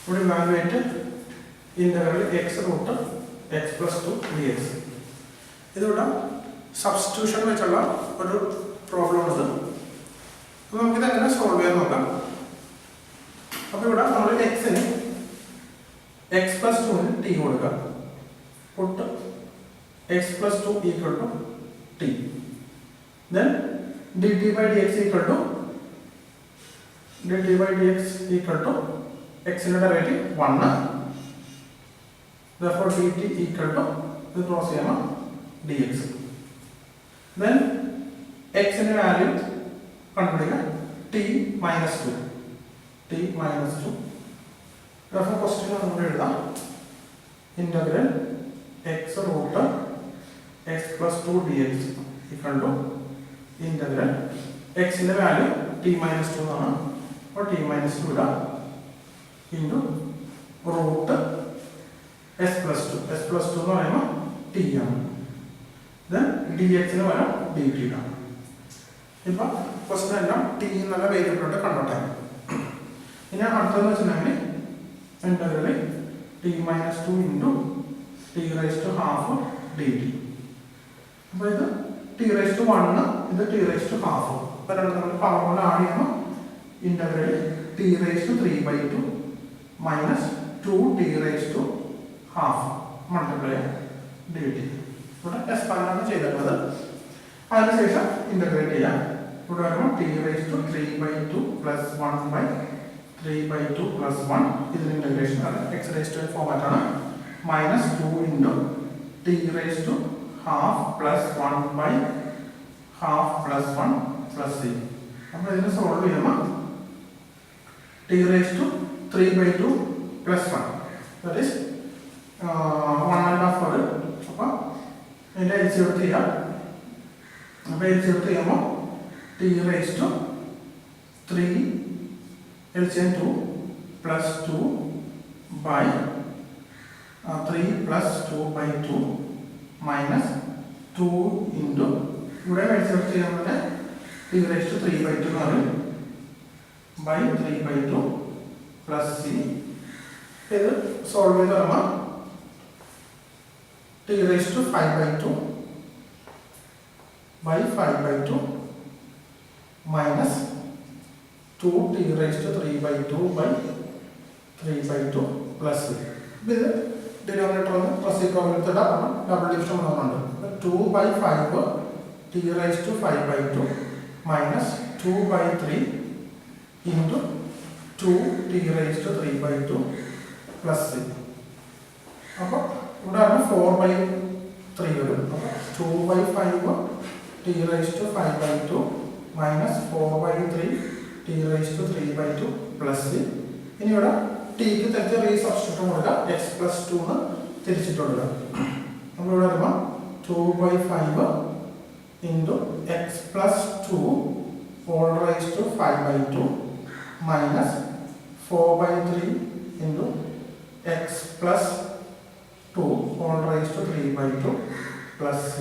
ഇവിടെ evaluate integral x root x plus 2 d x. ഇതിവിടെ substitution വെച്ചുള്ള ഒരു പ്രോബ്ലം ഉണ്ട്. അപ്പോൾ നമുക്കിത് എങ്ങനെ സോൾവ് ചെയ്യാൻ നോക്കാം. അപ്പോൾ ഇവിടെ നമ്മൾ എക്സിന് എക്സ് പ്ലസ് 2ന് ടി കൊടുക്കാം. Put x plus 2 equal to t. Then dt by dx equal to x ന്റെ derivative 1. therefore dt equal to ഇത് ക്രോസ് ചെയ്യണം dx. then x ന്റെ വാല്യൂ കണ്ടുപിടിക്കുക t minus 2. therefore ക്വസ്റ്റ്യൻ നമ്മൾ എഴുതാം integral x root x plus 2 dx equal to integral x ന്റെ value t minus 2 ആണ്. അപ്പോൾ t minus 2 ഇടാം ഇൻറ്റു റൂട്ട് s plus 2 എന്ന് പറയുമ്പോൾ t ആണ്. ദെൻ dx ന് പകരം dt ഇടാം. ഇപ്പം ക്വസ്റ്റ്യൻ എല്ലാം t എന്നുള്ള വേരിയബിളോട്ട് കൺവേർട്ട് ആയി. ഇനി അടുത്തതെന്ന് വെച്ചിട്ടുണ്ടെങ്കിൽ integral t minus 2 into t raised to half dt. അപ്പോൾ ഇത് t raised to 1 ഇത് t raised to half. അപ്പോൾ രണ്ടും നമ്മൾ പവർ കൊണ്ട് ആഡ് ചെയ്യുമ്പോൾ integral t raised to 3/2 minus 2t raised to half multiply dt. ഇവിടെ എക്സ്പാൻഡ് ആണ് ചെയ്തിട്ടുള്ളത്. അതിനുശേഷം ഇന്റഗ്രേറ്റ് ചെയ്യാം. ഇവിടെ വരുമ്പോൾ t raised to 3/2 plus 1/3/2 plus 1 ഇതിന് ഇന്റഗ്രേഷൻ ആണ്. x raised to ഫോമാറ്റ് ആണ്. minus 2 into t raised to half plus 1/half plus 1 plus 3. അപ്പോൾ ഇതിനെ സോൾവ് ചെയ്യുമ്പോൾ t raised to 3/2 plus 1 that is 1.5 വരും. അപ്പോൾ ഇതിൻ്റെ LCM എടുത്ത് ചെയ്യാം. അപ്പോൾ LCM എടുത്ത് ചെയ്യുമ്പോൾ t raised to 3 LCM 2 plus 2 by 3 plus 2/2 minus 2 into ഇവിടെ LCM ചെയ്യുന്നത് t raised to 3/2 എന്ന് പറയും by 3/2 plus c. ഇത് സോൾവ് ചെയ്ത് വരുമ്പോൾ t raised to 5/2 by 5/2 minus 2t raised to 3/2 by 3/2 plus c. ഇത് ഡിനോമിനേറ്റർ ഒന്ന് റെസിപ്രോക്കൽ ഇടാം. ഡബിൾ ഡിവിഷൻ വന്നിട്ടുണ്ട്. 2/5 t raised to 5/2 minus 2/3 into 2t raised to 3/2 plus c. അപ്പോൾ ഇവിടെ 4/3 വരും. അപ്പോൾ 2/5 t raised to 5/2 minus 4/3 t raised to 3/2 plus c. ഇനി ഇവിടെ ടിക്ക് തിരിച്ച് റീസബ്സ്റ്റിറ്റ്യൂട്ട് കൊടുക്കുക. x plus 2 എന്ന് തിരിച്ചിട്ട് കൊടുക്കുക. അപ്പോൾ ഇവിടെ വരുമ്പോൾ 2/5 into x plus 2 whole raised to 5/2 minus 4/3 into x plus 2 whole raised to 3/2 plus c.